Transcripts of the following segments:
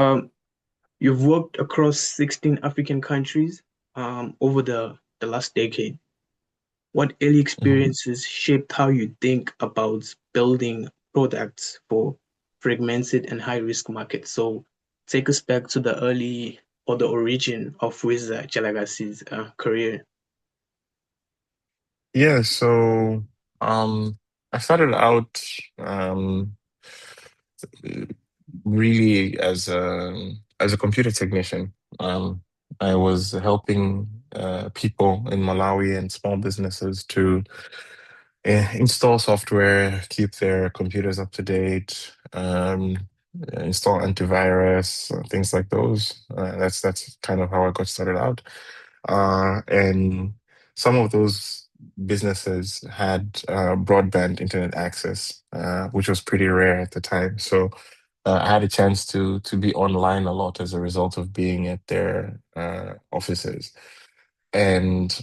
Um, you've worked across 16 African countries over the last decade. What early Mhm. experiences shaped how you think about building products for fragmented and high-risk markets? So take us back to the early or the origin of Wiza Jalakasi's career. Yeah, so um, I started out um, really as a computer technician. I was helping people in Malawi and small businesses to install software, keep their computers up to date, install antivirus, things like those. That's kind of how I got started out. And some of those businesses had broadband internet access, which was pretty rare at the time. So I had a chance to be online a lot as a result of being at their offices. And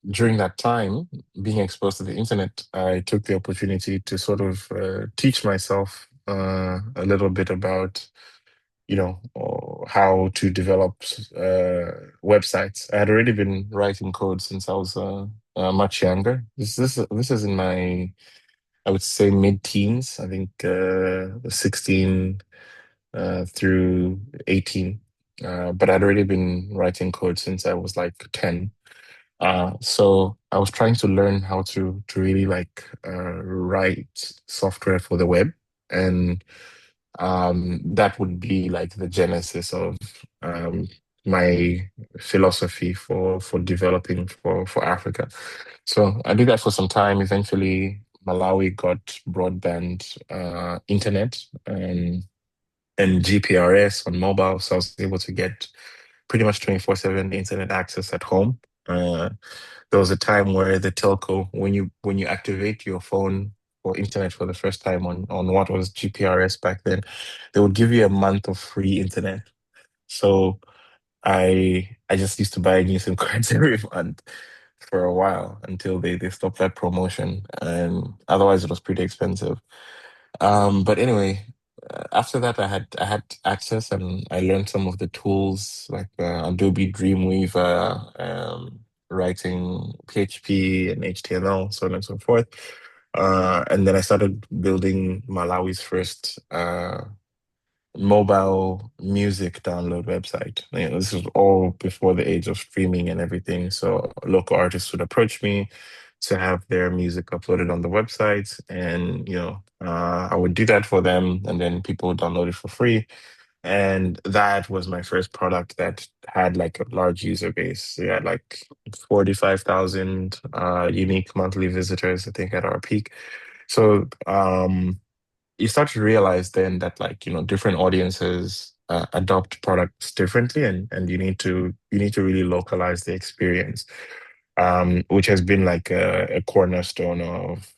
during that time, being exposed to the internet, I took the opportunity to sort of teach myself a little bit about how to develop websites. I had already been writing code since I was much younger. This is in my, I would say, mid-teens. I think 16 through 18. But I'd already been writing code since I was like 10. So I was trying to learn how to really like write software for the web, and that would be like the genesis of my philosophy for developing for Africa. So I did that for some time. Eventually, Malawi got broadband internet and GPRS on mobile, so I was able to get pretty much 24/7 internet access at home. Uh, there was a time where the telco, when you activate your phone for internet for the first time on what was GPRS back then, they would give you a month of free internet. So I just used to buy new SIM cards every month for a while until they stopped that promotion, and otherwise it was pretty expensive. But anyway, after that, I had access and I learned some of the tools like Adobe Dreamweaver, writing PHP and HTML, so on and so forth. And then I started building Malawi's first mobile music download website. This was all before the age of streaming and everything. So local artists would approach me to have their music uploaded on the website, and I would do that for them, and then people would download it for free. And that was my first product that had like a large user base. We had like 45,000 unique monthly visitors, I think, at our peak. So you start to realize then that like different audiences adopt products differently, and you need to really localize the experience, which has been like a cornerstone of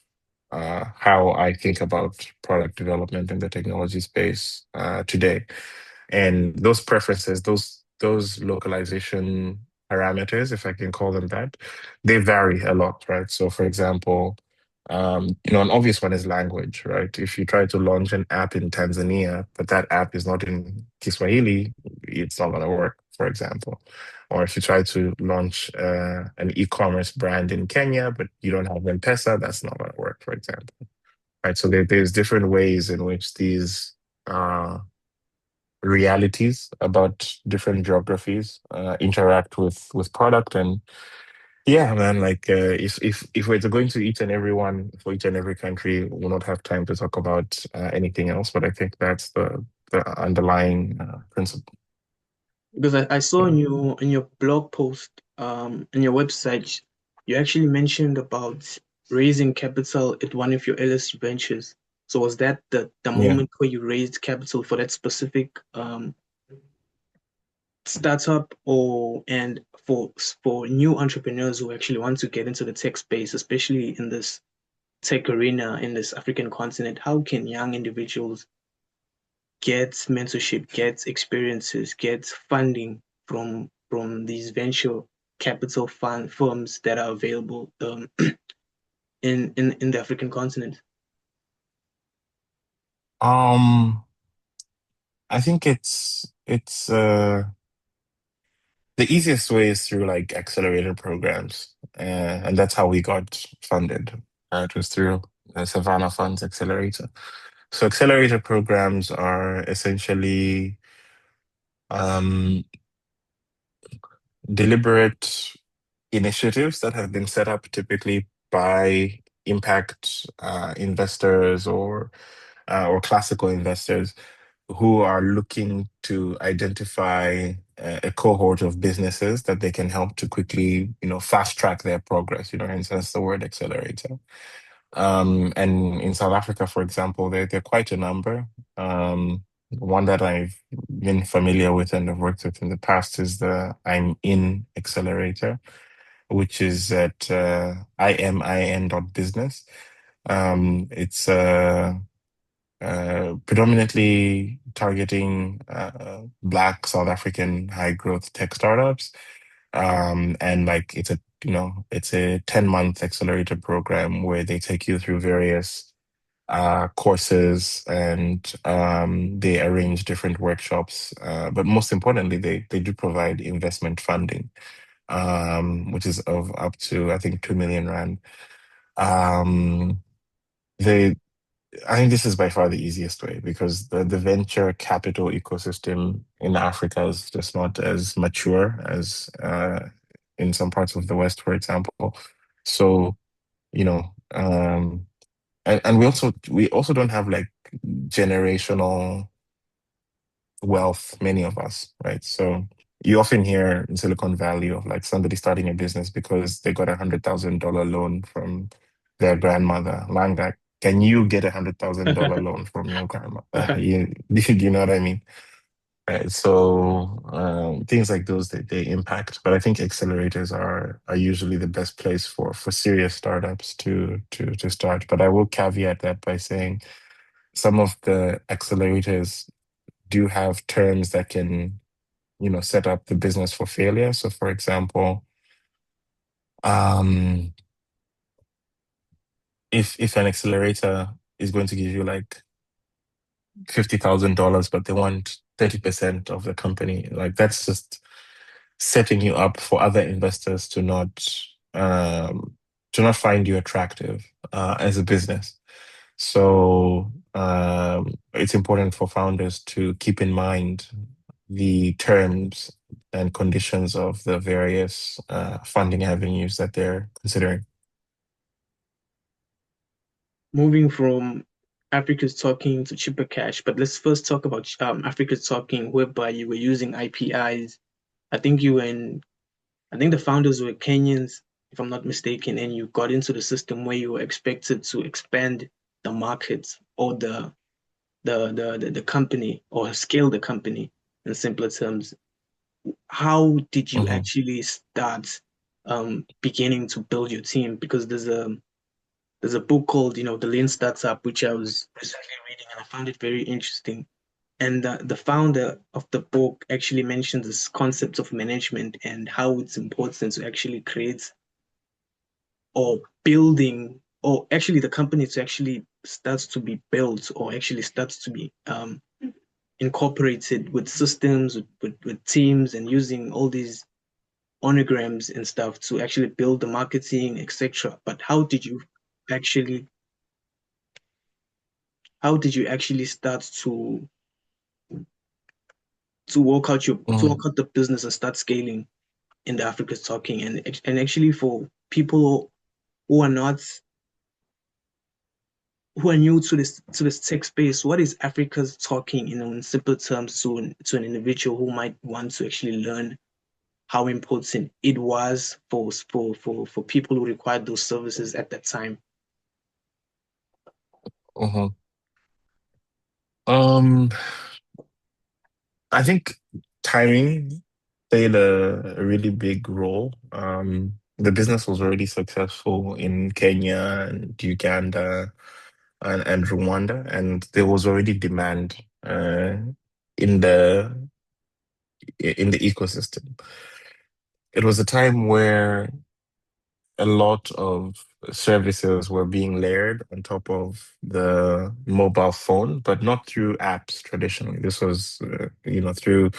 how I think about product development in the technology space today. And those preferences, those localization parameters, if I can call them that, they vary a lot, right? So for example, an obvious one is language, right? If you try to launch an app in Tanzania, but that app is not in Kiswahili, it's not going to work, for example. Or if you try to launch an e-commerce brand in Kenya, but you don't have M-Pesa, that's not going to work, for example. Right. So there's different ways in which these uh, realities about different geographies interact with product. And yeah, man, like if we're going to each and every one for each and every country, we'll not have time to talk about anything else. But I think that's the underlying principle. Because I saw in your blog post on your website, you actually mentioned about raising capital at one of your earliest ventures. So was that the Yeah. moment where you raised capital for that specific startup, or and for new entrepreneurs who actually want to get into the tech space, especially in this tech arena in this African continent, how can young individuals get mentorship, get experiences, get funding from these venture capital fund firms that are available in the African continent? Um, I think it's the easiest way is through like accelerator programs, and that's how we got funded. It was through the Savannah Funds Accelerator. So accelerator programs are essentially um, deliberate initiatives that have been set up typically by impact investors or classical investors who are looking to identify a cohort of businesses that they can help to quickly, fast track their progress, hence the word accelerator. And in South Africa, for example, there are quite a number. One that I've been familiar with and have worked with in the past is the I'm In Accelerator, which is at imin.business. It's predominantly targeting Black South African high growth tech startups. And like it's a 10-month accelerator program where they take you through various courses and they arrange different workshops. But most importantly, they do provide investment funding, which is of up to, I think, 2 million rand. Um, they I think this is by far the easiest way because the venture capital ecosystem in Africa is just not as mature as in some parts of the West, for example. So, you know, and we also don't have like generational wealth, many of us, right? So you often hear in Silicon Valley of like somebody starting a business because they got $100,000 loan from their grandmother. Langa, can you get $100,000 loan from your grandmother? You know what I mean? Right. So things like those they impact, but I think accelerators are usually the best place for serious startups to start. But I will caveat that by saying some of the accelerators do have terms that can, set up the business for failure. So, for example, um, if an accelerator is going to give you like $50,000, but they want 30% of the company, like that's just setting you up for other investors um, to not find you attractive as a business. So it's important for founders to keep in mind the terms and conditions of the various funding avenues that they're considering. Moving from Africa's talking to cheaper cash, but let's first talk about Africa's talking, whereby you were using IPIs. I think you were in, I think the founders were Kenyans, if I'm not mistaken, and you got into the system where you were expected to expand the market or the company or scale the company in simpler terms. How did you Hmm. actually start beginning to build your team? Because there's a book called, The Lean Startup, which I was recently reading and I found it very interesting. And the founder of the book actually mentions this concept of management and how it's important to actually create or building, or actually the company to actually starts to be built or actually starts to be incorporated with systems, with teams, and using all these onograms and stuff to actually build the marketing, etc. But actually, how did you actually start to Hmm. work out the business and start scaling in the Africa's talking? And actually for people who are not who are new to this tech space, what is Africa's talking in simple terms to an individual who might want to actually learn how important it was for people who required those services at that time? Hmm. Um, I think timing played a really big role. The business was already successful in Kenya and Uganda and Rwanda, and there was already demand in the ecosystem. It was a time where a lot of services were being layered on top of the mobile phone, but not through apps traditionally. This was, through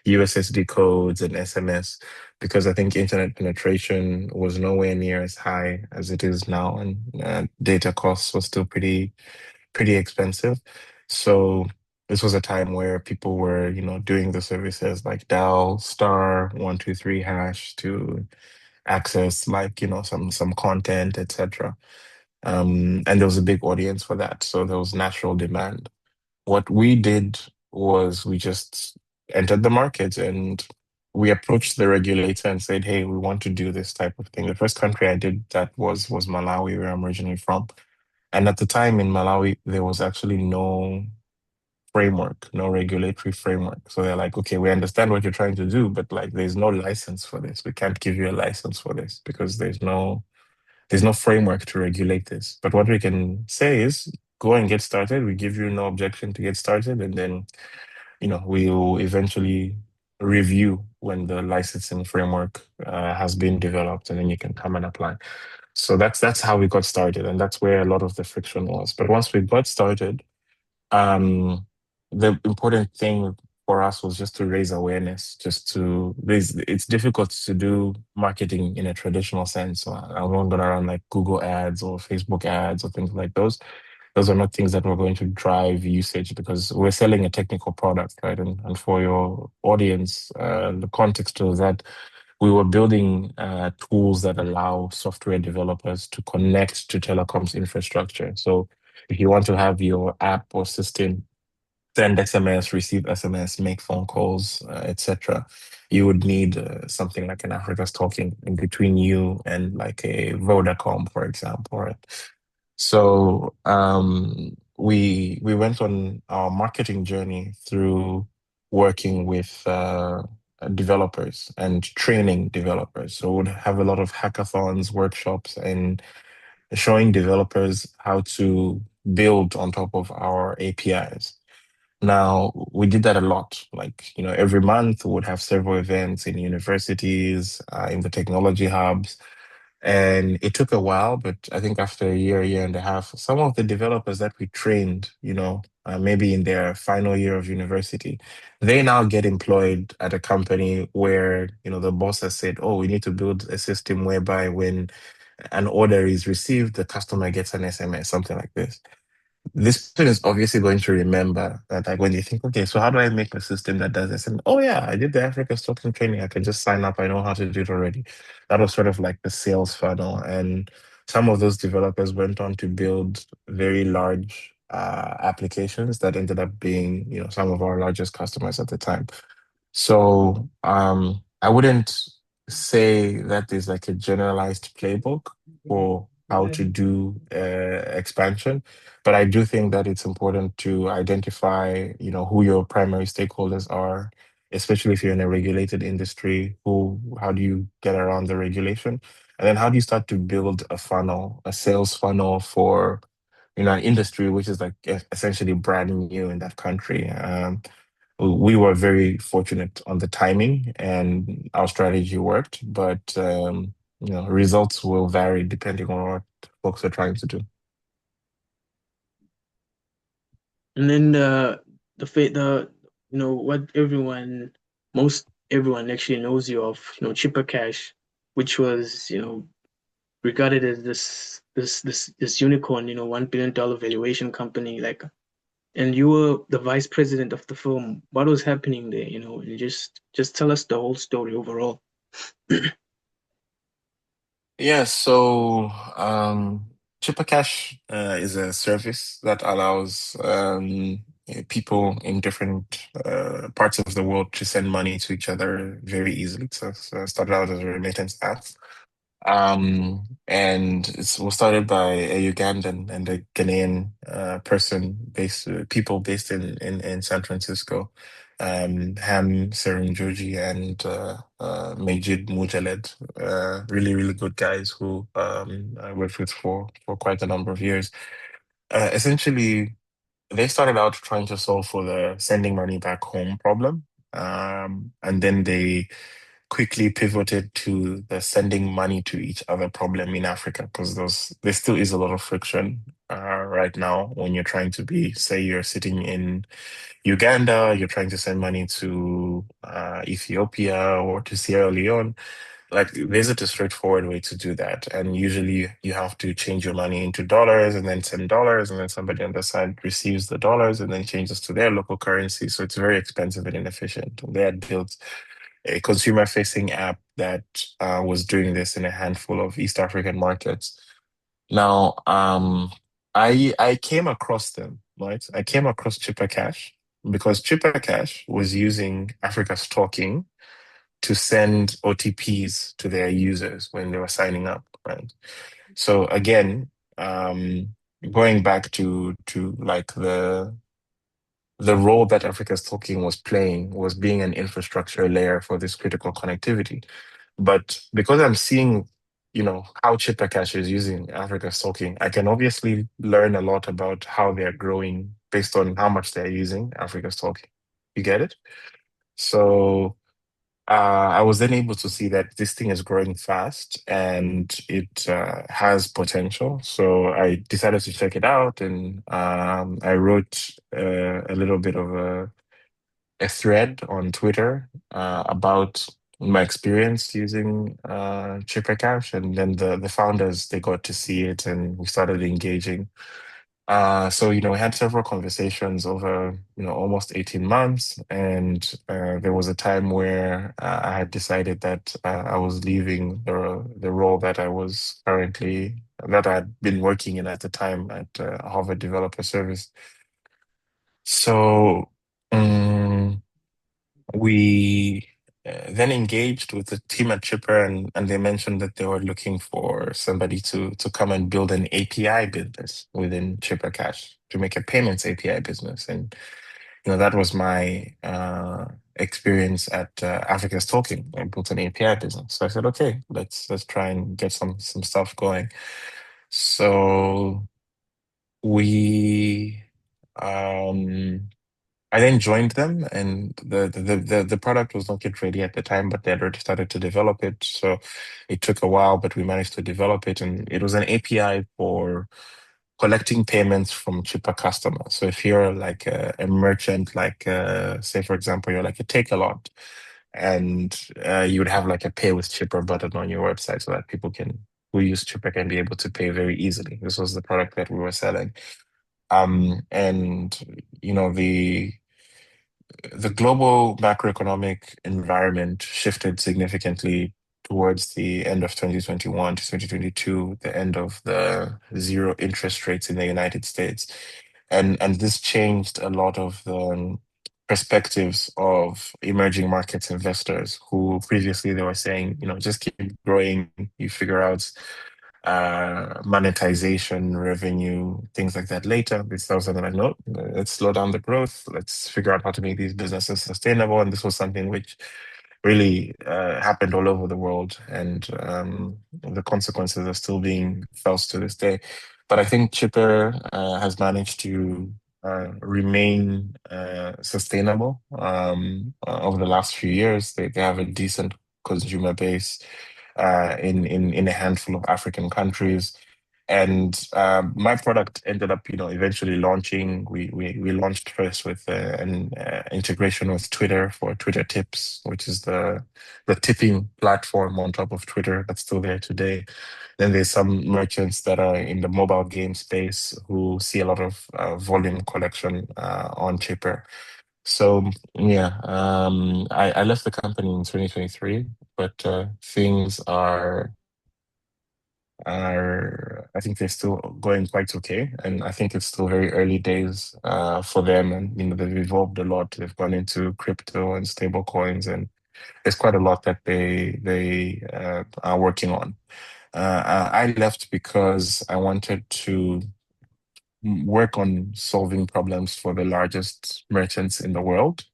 USSD codes and SMS, because I think internet penetration was nowhere near as high as it is now, and data costs were still pretty expensive. So this was a time where people were, doing the services like dial *123# to access, like, some content, etc. And there was a big audience for that. So there was natural demand. What we did was we just entered the market and we approached the regulator and said, hey, we want to do this type of thing. The first country I did that was Malawi, where I'm originally from. And at the time in Malawi, there was actually no framework, no regulatory framework. So they're like, okay, we understand what you're trying to do, but like there's no license for this. We can't give you a license for this because there's no framework to regulate this. But what we can say is go and get started. We give you no objection to get started, and then we'll eventually review when the licensing framework has been developed, and then you can come and apply. So that's how we got started, and that's where a lot of the friction was. But once we got started, um, the important thing for us was just to raise awareness, just to raise. It's difficult to do marketing in a traditional sense. So I'm not going around like Google ads or Facebook ads or things like those. Those are not things that we're going to drive usage because we're selling a technical product, right? And for your audience, the context of that, we were building tools that allow software developers to connect to telecoms infrastructure. So if you want to have your app or system send SMS, receive SMS, make phone calls, etc., you would need something like an Africa's Talking in between you and like a Vodacom, for example, right? So we went on our marketing journey through working with developers and training developers. So we'd have a lot of hackathons, workshops, and showing developers how to build on top of our APIs. Now, we did that a lot. Like, every month we would have several events in universities, in the technology hubs. And it took a while, but I think after a year and a half, some of the developers that we trained, maybe in their final year of university, they now get employed at a company where, the boss has said, oh, we need to build a system whereby when an order is received, the customer gets an SMS, something like this person is obviously going to remember that, like, when you think, okay, so how do I make a system that does this? And oh yeah, I did the Africa Stockton training. I can just sign up. I know how to do it already. That was sort of like the sales funnel. And some of those developers went on to build very large applications that ended up being, some of our largest customers at the time. So I wouldn't say that there's like a generalized playbook for how to do expansion, but I do think that it's important to identify, who your primary stakeholders are, especially if you're in a regulated industry. How do you get around the regulation? And then how do you start to build a funnel, a sales funnel for, an industry which is like essentially brand new in that country? We were very fortunate on the timing and our strategy worked, but results will vary depending on what folks are trying to do. And then the what most everyone actually knows you of, Chipper Cash, which was, regarded as this unicorn, $1 billion valuation company, like, and you were the vice president of the firm. What was happening there, and just tell us the whole story overall. Yeah, so Chipper Cash is a service that allows people in different parts of the world to send money to each other very easily. So it started out as a remittance app. And it was started by a Ugandan and a Ghanaian people based in San Francisco, Ham Serunjoji and Majid Mujaled, really, really good guys who I worked with for quite a number of years. Essentially, they started out trying to solve for the sending money back home problem. And then they quickly pivoted to the sending money to each other problem in Africa because there still is a lot of friction right now when you're trying to be, say, you're sitting in Uganda, you're trying to send money to Ethiopia or to Sierra Leone. Like, there isn't a straightforward way to do that. And usually you have to change your money into dollars and then send dollars, and then somebody on the side receives the dollars and then changes to their local currency. So it's very expensive and inefficient. They had built a consumer-facing app that was doing this in a handful of East African markets. Now, I came across them, right? I came across Chipper Cash because Chipper Cash was using Africa's talking to send OTPs to their users when they were signing up, right? So again, going back to like the role that Africa's talking was playing was being an infrastructure layer for this critical connectivity. But because I'm seeing, how Chipper Cash is using Africa's talking, I can obviously learn a lot about how they're growing based on how much they're using Africa's talking. You get it? So I was then able to see that this thing is growing fast and it has potential. So I decided to check it out, and I wrote a little bit of a thread on Twitter about my experience using Chipper Cash, and then the founders, they got to see it and we started engaging. So, we had several conversations over, almost 18 months. And there was a time where I had decided that I was leaving the role that that I had been working in at the time at Harvard Developer Service. So um, we then engaged with the team at Chipper, and they mentioned that they were looking for somebody to come and build an API business within Chipper Cash to make a payments API business. And that was my experience at Africa's Talking. I built an API business. So I said, okay, let's try and get some stuff going. So we um I then joined them, and the product was not yet ready at the time, but they had already started to develop it. So it took a while, but we managed to develop it, and it was an API for collecting payments from Chipper customers. So if you're like a merchant, like say for example, you're like a Take-A-Lot, and you would have like a Pay with Chipper button on your website so that people who use Chipper can be able to pay very easily. This was the product that we were selling. And the global macroeconomic environment shifted significantly towards the end of 2021 to 2022, the end of the zero interest rates in the United States. And this changed a lot of the perspectives of emerging markets investors who previously they were saying, just keep growing, you figure out monetization, revenue, things like that later. This was something like, no, let's slow down the growth. Let's figure out how to make these businesses sustainable. And this was something which really happened all over the world. And the consequences are still being felt to this day. But I think Chipper has managed to remain sustainable over the last few years. They have a decent consumer base in a handful of African countries. And my product ended up, eventually launching. We launched first with an integration with Twitter for Twitter Tips, which is the tipping platform on top of Twitter that's still there today. Then there's some merchants that are in the mobile game space who see a lot of volume collection on Chipper. So yeah, I left the company in 2023, but things are I think they're still going quite okay, and I think it's still very early days for them, and they've evolved a lot. They've gone into crypto and stable coins, and there's quite a lot that they are working on. I left because I wanted to work on solving problems for the largest merchants in the world.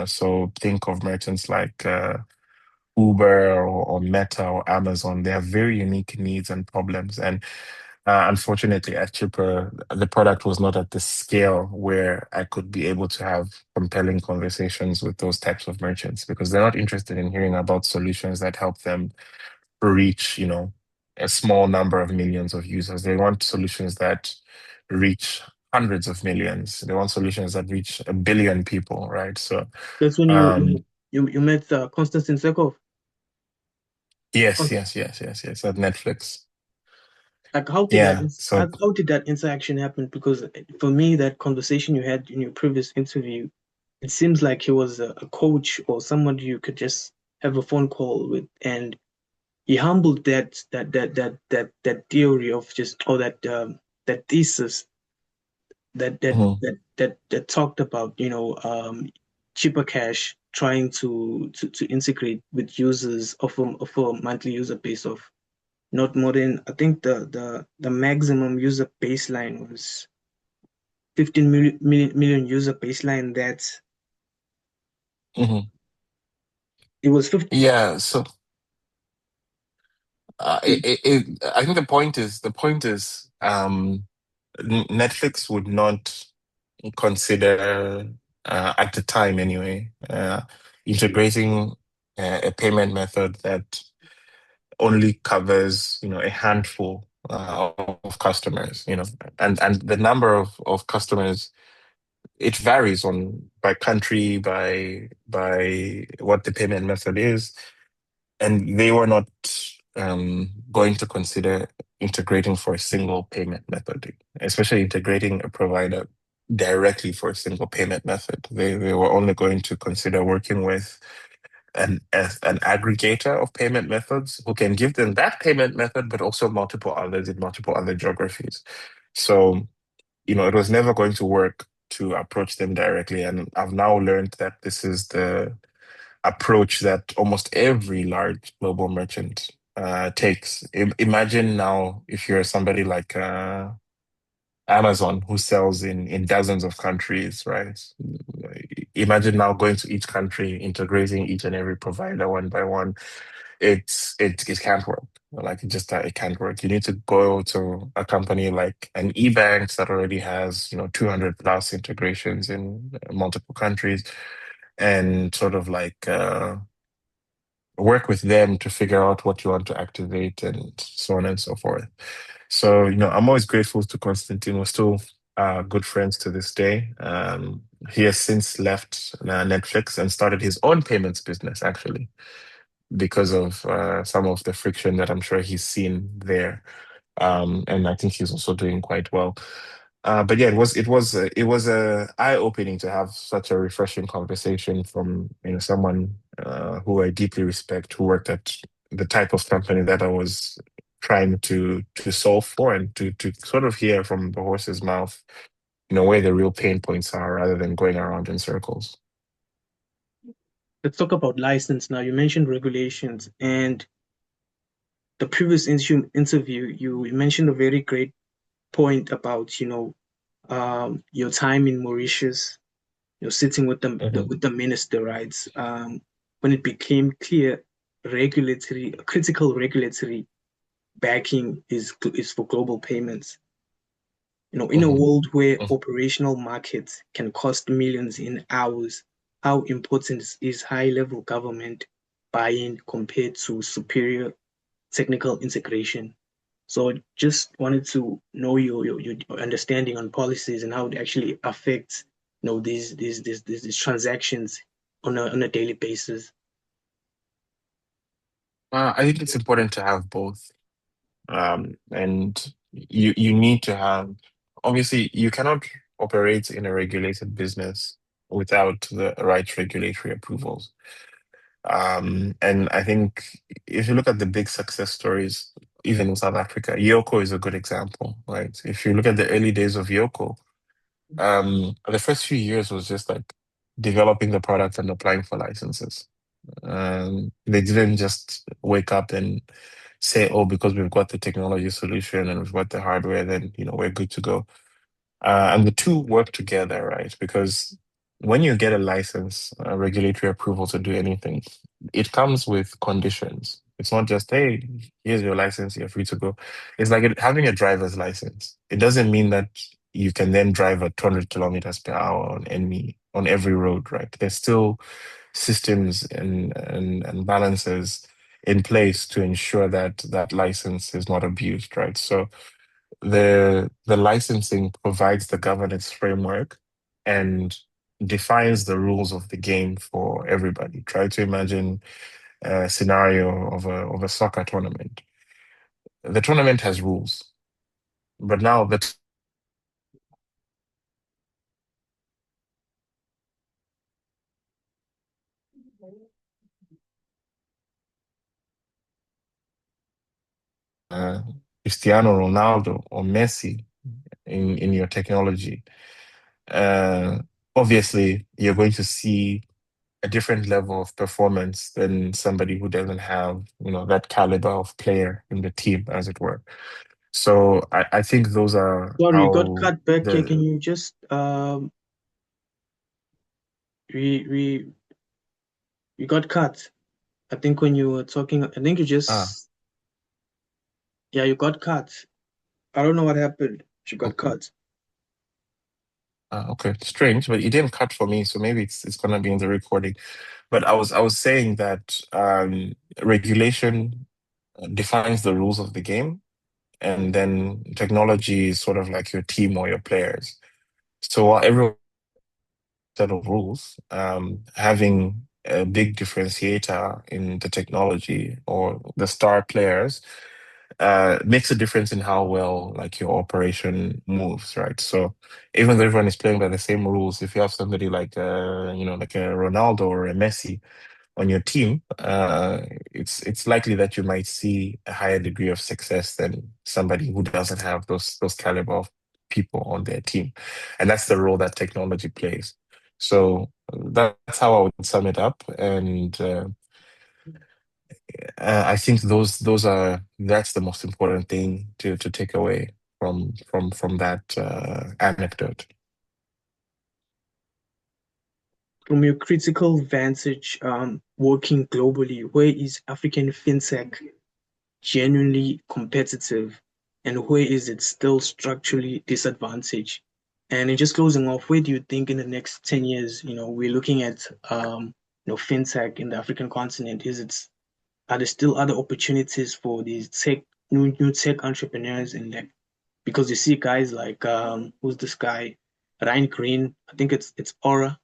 So think of merchants like Uber or Meta or Amazon. They have very unique needs and problems. And Unfortunately, at cheaper, the product was not at the scale where I could be able to have compelling conversations with those types of merchants because they're not interested in hearing about solutions that help them reach, a small number of millions of users. They want solutions that reach hundreds of millions. They want solutions that reach 1 billion people, right? So, That's when um, you met Konstantin Sekov. yes, yes, yes, yes, yes, at Netflix. Like, how did Yeah. So, how did that interaction happen? Because for me, that conversation you had in your previous interview, it seems like he was a coach or somebody you could just have a phone call with, and he humbled that theory of just or that thesis mhm, that talked about cheaper cash trying to integrate with users of a monthly user base of not more than I think the maximum user baseline was 15 million user baseline that mhm. it was 50. Yeah. So, I think the point is, Netflix would not consider, at the time anyway, integrating a payment method that only covers, a handful of customers, and the number of customers, it varies on by country, by what the payment method is, and they were not going to consider integrating for a single payment method, especially integrating a provider directly for a single payment method. They were only going to consider working with an aggregator of payment methods who can give them that payment method, but also multiple others in multiple other geographies. So, it was never going to work to approach them directly. And I've now learned that this is the approach that almost every large global merchant takes. Imagine now if you're somebody like Amazon who sells in dozens of countries, right? Imagine now going to each country, integrating each and every provider one by one. It can't work. Like it can't work. You need to go to a company like an e-bank that already has 200 plus integrations in multiple countries, and sort of like work with them to figure out what you want to activate and so on and so forth. So, I'm always grateful to Constantine. We're still good friends to this day. He has since left Netflix and started his own payments business, actually, because of some of the friction that I'm sure he's seen there. And I think he's also doing quite well. But yeah, it was a eye-opening to have such a refreshing conversation from someone who I deeply respect, who worked at the type of company that I was trying to solve for, and to sort of hear from the horse's mouth, where the real pain points are, rather than going around in circles. Let's talk about license now. You mentioned regulations and the previous interview you mentioned a very great point about your time in Mauritius, sitting with Mhm, with the minister, right? When it became clear critical regulatory backing is for global payments. In a mhm, world where mhm, operational markets can cost millions in hours, how important is high-level government buy-in compared to superior technical integration? So I just wanted to know your understanding on policies and how it actually affects, these transactions on a daily basis. I think it's important to have both. And you need to have, obviously, you cannot operate in a regulated business without the right regulatory approvals. And I think if you look at the big success stories, even in South Africa, Yoko is a good example, right? If you look at the early days of Yoko, the first few years was just like developing the product and applying for licenses. They didn't just wake up and say, "Oh, because we've got the technology solution and we've got the hardware, then we're good to go." And the two work together, right? Because when you get a license, regulatory approval to do anything, it comes with conditions. It's not just, hey, here's your license, you're free to go. It's like having a driver's license. It doesn't mean that you can then drive at 200 kilometers per hour on every road, right? There's still systems and balances in place to ensure that that license is not abused, right? So the licensing provides the governance framework and defines the rules of the game for everybody. Try to imagine a scenario of a soccer tournament. The tournament has rules, but now the uh, Cristiano Ronaldo or Messi in your technology, uh, obviously you're going to see a different level of performance than somebody who doesn't have, that caliber of player in the team, as it were. So I think those are Sorry, you got how cut back here. Can the you just we you got cut. I think when you were talking, I think you ah just yeah, you got cut. I don't know what happened. She got okay. cut. Okay, strange, but you didn't cut for me, so maybe it's gonna be in the recording. But I was saying that regulation defines the rules of the game, and then technology is sort of like your team or your players. So while everyone set of rules, having a big differentiator in the technology or the star players makes a difference in how well like your operation moves, right? So even though everyone is playing by the same rules, if you have somebody like like a Ronaldo or a Messi on your team, it's likely that you might see a higher degree of success than somebody who doesn't have those caliber of people on their team, and that's the role that technology plays. So that's how I would sum it up, and I think that's the most important thing to take away from that anecdote. From your critical vantage, working globally, where is African FinTech genuinely competitive and where is it still structurally disadvantaged? And in just closing off, where do you think in the next 10 years, we're looking at FinTech in the African continent? Are there still other opportunities for these new tech entrepreneurs in there? Because you see guys like who's this guy? Ryan Green, I think it's Aura,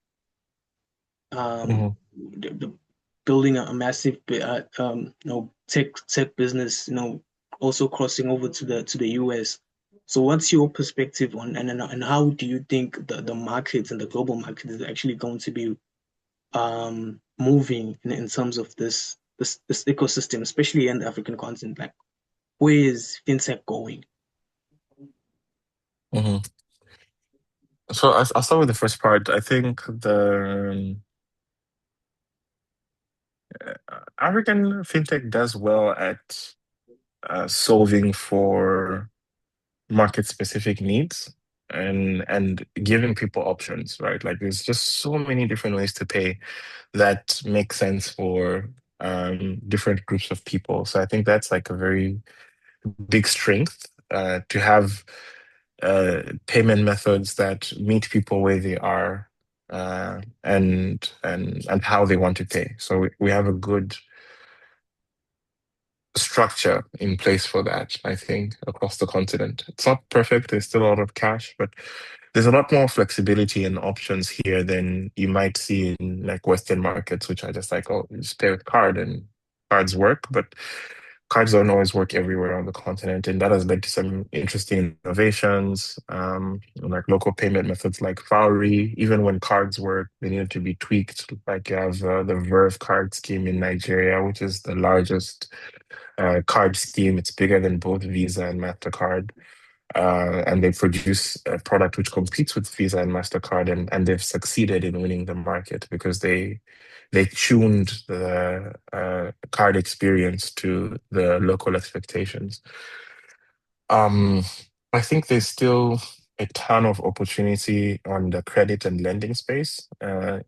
um, Hmm. the building a massive tech business, also crossing over to the US. So what's your perspective on and how do you think the markets and the global market is actually going to be moving in terms of this ecosystem, especially in the African continent? Like where is fintech going? Hmm. So I'll start with the first part. I think the African fintech does well at solving for market specific needs and giving people options, right? Like there's just so many different ways to pay that make sense for different groups of people. So I think that's like a very big strength to have payment methods that meet people where they are and how they want to pay. So we have a good structure in place for that, I think, across the continent. It's not perfect, there's still a lot of cash, but there's a lot more flexibility and options here than you might see in like Western markets, which are just like, oh, you just pay with card and cards work, but cards don't always work everywhere on the continent. And that has led to some interesting innovations, like local payment methods like Fauri. Even when cards work, they needed to be tweaked. Like you have the Verve card scheme in Nigeria, which is the largest card scheme. It's bigger than both Visa and MasterCard. And they produce a product which competes with Visa and MasterCard, and they've succeeded in winning the market because they tuned the card experience to the local expectations. Um, I think there's still a ton of opportunity on the credit and lending space.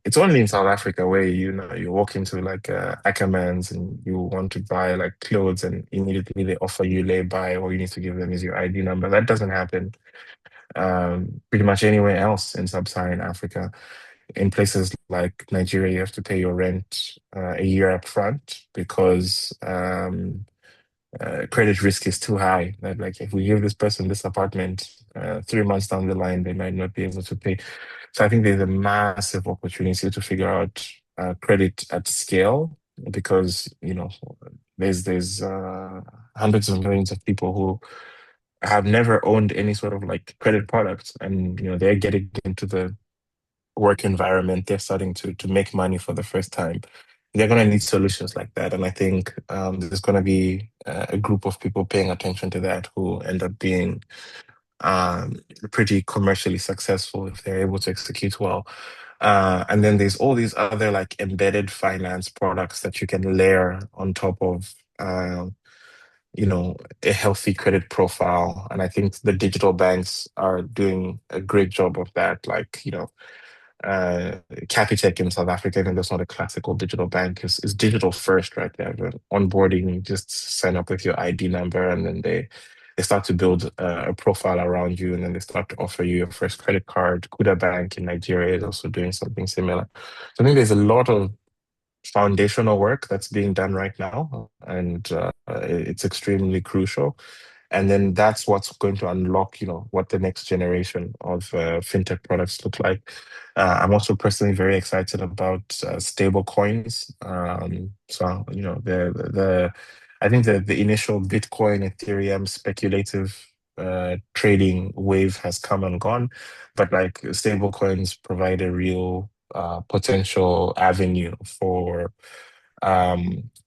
It's only in South Africa where you walk into like Ackermans and you want to buy like clothes and immediately they offer you lay-by. All you need to give them is your ID number. That doesn't happen pretty much anywhere else in sub-Saharan Africa. In places like Nigeria, you have to pay your rent a year up front because credit risk is too high. That like if we give this person this apartment, 3 months down the line, they might not be able to pay. So I think there's a massive opportunity to figure out credit at scale because there's hundreds of millions of people who have never owned any sort of like credit products, and they're getting into the work environment. They're starting to make money for the first time. They're going to need solutions like that. And I think there's going to be a group of people paying attention to that who end up being pretty commercially successful if they're able to execute well. And then there's all these other like embedded finance products that you can layer on top of, a healthy credit profile. And I think the digital banks are doing a great job of that. Like, Capitec in South Africa, and that's not a classical digital bank, is digital first, right? They have an onboarding, you just sign up with your ID number, and then they start to build a profile around you, and then they start to offer you your first credit card. Kuda Bank in Nigeria is also doing something similar. So I think there's a lot of foundational work that's being done right now, and it's extremely crucial. And then that's what's going to unlock, what the next generation of fintech products look like. I'm also personally very excited about stable coins. So, I think the initial Bitcoin, Ethereum speculative trading wave has come and gone, but like stable coins provide a real potential avenue for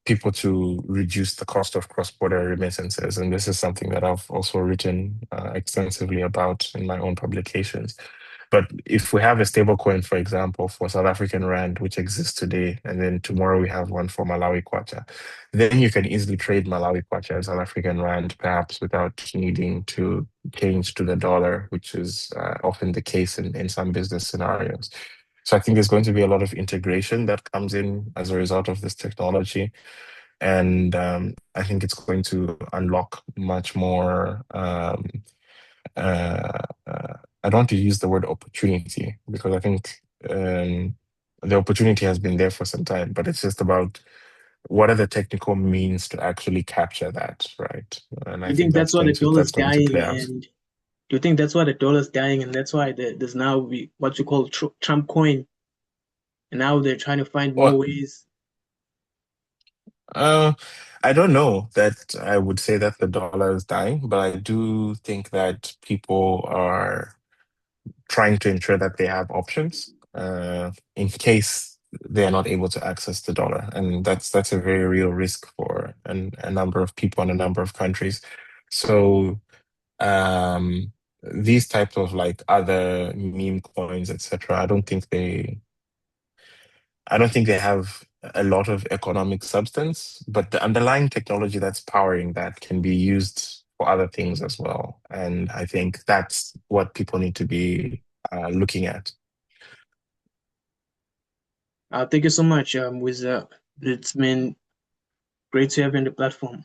people to reduce the cost of cross-border remittances. And this is something that I've also written extensively about in my own publications. But if we have a stable coin, for example, for South African Rand, which exists today, and then tomorrow we have one for Malawi Kwacha, then you can easily trade Malawi Kwacha and South African Rand, perhaps without needing to change to the dollar, which is often the case in some business scenarios. So I think there's going to be a lot of integration that comes in as a result of this technology. And I think it's going to unlock much more. Uh, I don't want to use the word opportunity because I think the opportunity has been there for some time, but it's just about what are the technical means to actually capture that, right? And I You think think that's why the that's dollar's going to dying, play out. and do you think that's why the dollar's dying, and that's why there's now what you call Trump coin, and now they're trying to find more Well, ways. Uh, I don't know that I would say that the dollar is dying, but I do think that people are trying to ensure that they have options in case they are not able to access the dollar, and that's a very real risk for a number of people and a number of countries. So these types of like other meme coins, etc., I don't think they have a lot of economic substance, but the underlying technology that's powering that can be used for other things as well. And I think that's what people need to be looking at. Thank you so much, Wiza. It's been great to have you on the platform.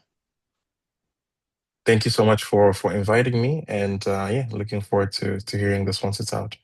Thank you so much for inviting me, and yeah, looking forward to hearing this once it's out.